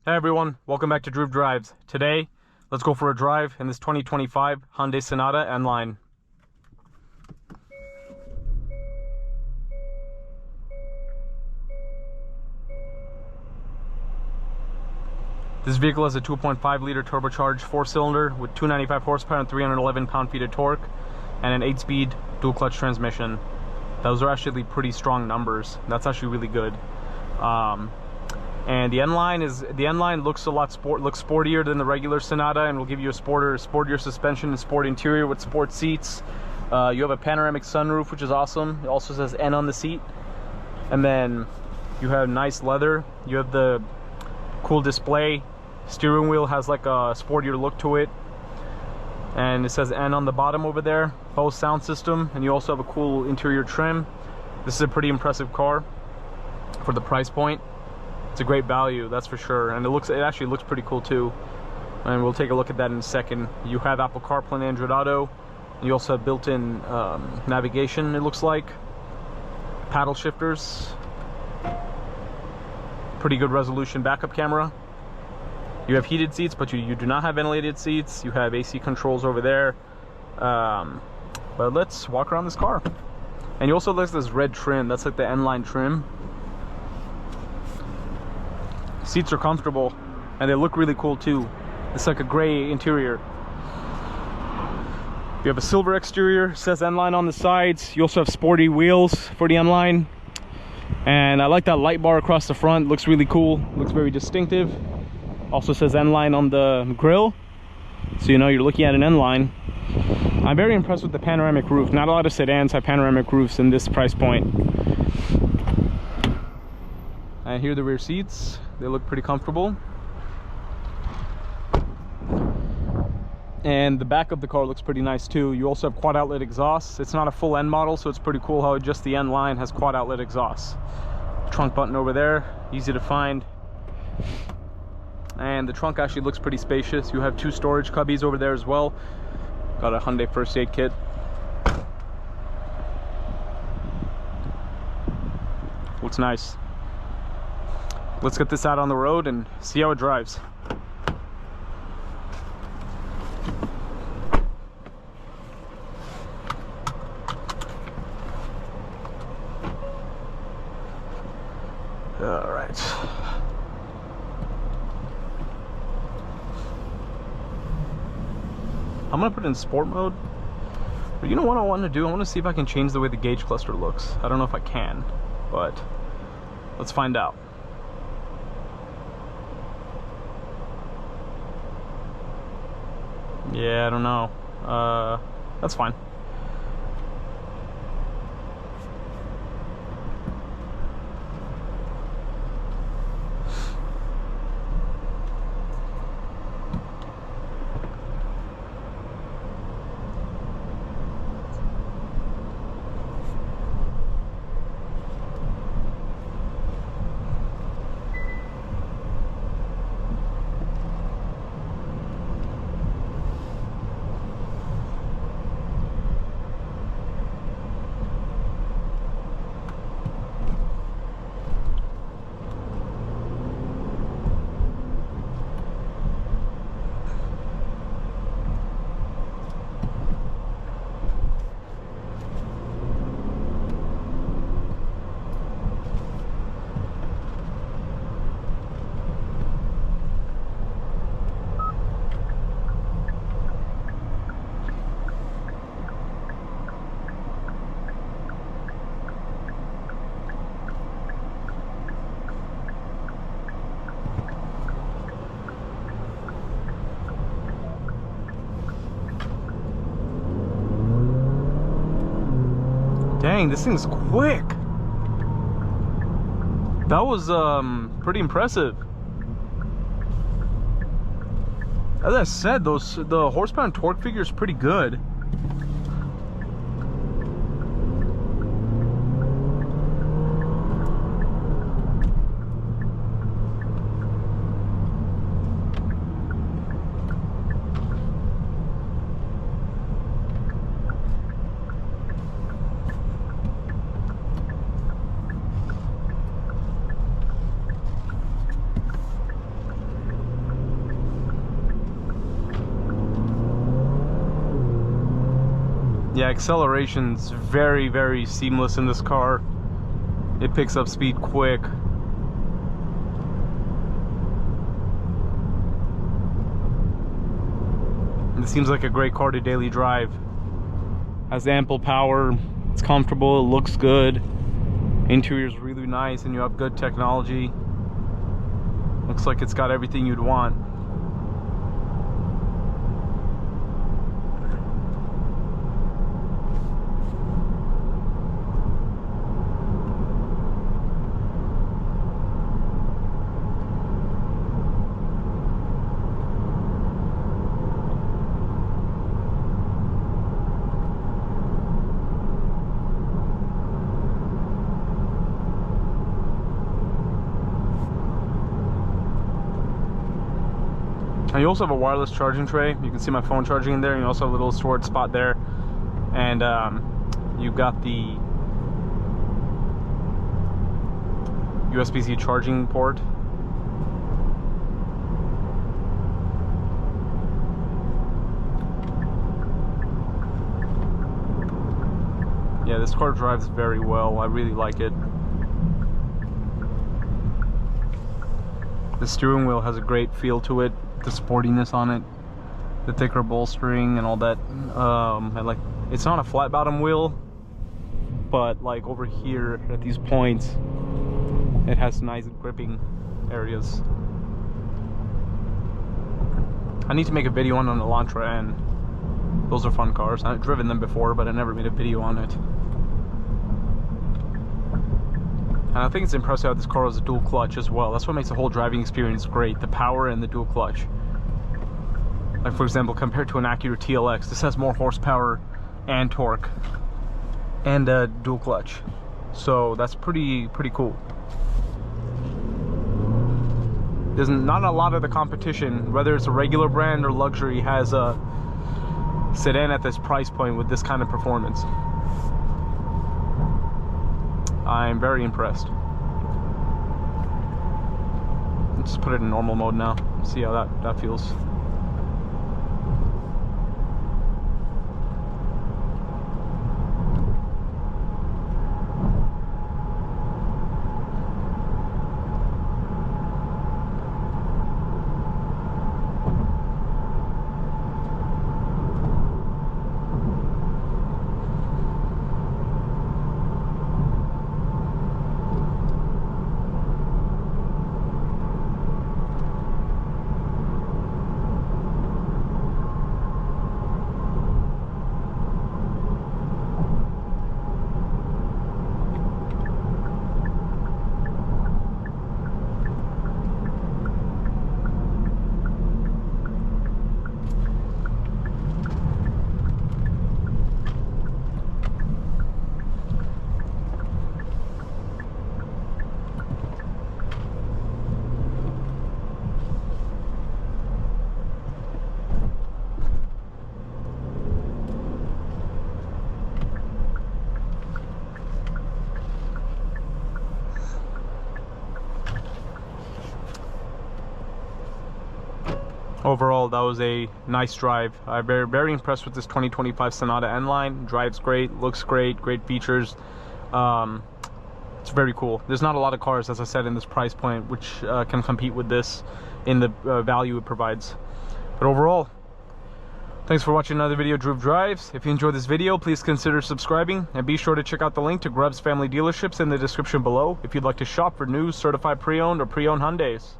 Hey everyone, welcome back to Droop Drives. Today, let's go for a drive in this 2025 Hyundai Sonata N Line. This vehicle has a 2.5 liter turbocharged 4-cylinder with 295 horsepower and 311 pound-feet of torque, and an 8-speed dual clutch transmission. Those are actually pretty strong numbers. That's actually really good. And the N Line looks a lot sportier than the regular Sonata, and will give you a sportier suspension and sport interior with sport seats. You have a panoramic sunroof, which is awesome. It also says N on the seat. And then you have nice leather. You have the cool display. Steering wheel has like a sportier look to it. And it says N on the bottom over there. Bose sound system, and you also have a cool interior trim. This is a pretty impressive car for the price point. It's a great value, that's for sure, and it actually looks pretty cool too. And we'll take a look at that in a second. You have Apple CarPlay and Android Auto. You also have built-in navigation, it looks like. Paddle shifters. Pretty good resolution backup camera. You have heated seats, but you do not have ventilated seats. You have AC controls over there. But let's walk around this car. And you also look at this red trim. That's like the N Line trim. Seats are comfortable, and they look really cool too. It's like a gray interior. You have a silver exterior, says N Line on the sides. You also have sporty wheels for the N Line. And I like that light bar across the front. Looks really cool, looks very distinctive. Also says N Line on the grille, so you know you're looking at an N Line. I'm very impressed with the panoramic roof. Not a lot of sedans have panoramic roofs in this price point. And here are the rear seats. They look pretty comfortable. And the back of the car looks pretty nice too. You also have quad outlet exhaust. It's not a full N model, so it's pretty cool how just the N Line has quad outlet exhaust. Trunk button over there, easy to find. And the trunk actually looks pretty spacious. You have 2 storage cubbies over there as well. Got a Hyundai first aid kit. Looks nice. Let's get this out on the road and see how it drives. All right. I'm gonna put it in sport mode. But you know what I want to do? I want to see if I can change the way the gauge cluster looks. I don't know if I can, but let's find out. Yeah, I don't know. That's fine. Dang, this thing's quick. That was pretty impressive. As I said, the horsepower and torque figure is pretty good. Yeah, acceleration's very, very seamless in this car. It picks up speed quick. It seems like a great car to daily drive. Has ample power, it's comfortable, it looks good. Interior's really nice and you have good technology. Looks like it's got everything you'd want. And you also have a wireless charging tray. You can see my phone charging in there. And you also have a little storage spot there. And you've got the USB-C charging port. Yeah, this car drives very well. I really like it. The steering wheel has a great feel to it. The sportiness on it, the thicker bolstering and all that. And like, it's not a flat bottom wheel, but like over here at these points, it has nice gripping areas. I need to make a video on an Elantra N. Those are fun cars. I've driven them before, but I never made a video on it. And I think it's impressive how this car has a dual clutch as well. That's what makes the whole driving experience great, the power and the dual clutch. Like for example, compared to an Acura TLX, this has more horsepower and torque and a dual clutch. So that's pretty cool. There's not a lot of the competition, whether it's a regular brand or luxury, has a sedan at this price point with this kind of performance. I'm very impressed. Let's just put it in normal mode now. See how that feels. Overall, that was a nice drive. I'm very impressed with this 2025 Sonata N Line. Drives great, looks great, great features. It's very cool. There's not a lot of cars, as I said, in this price point which can compete with this in the value it provides. But overall, thanks for watching another video, Drew Drives. If you enjoyed this video, please consider subscribing and be sure to check out the link to Grubbs Family Dealerships in the description below if you'd like to shop for new certified pre-owned or pre-owned Hyundais.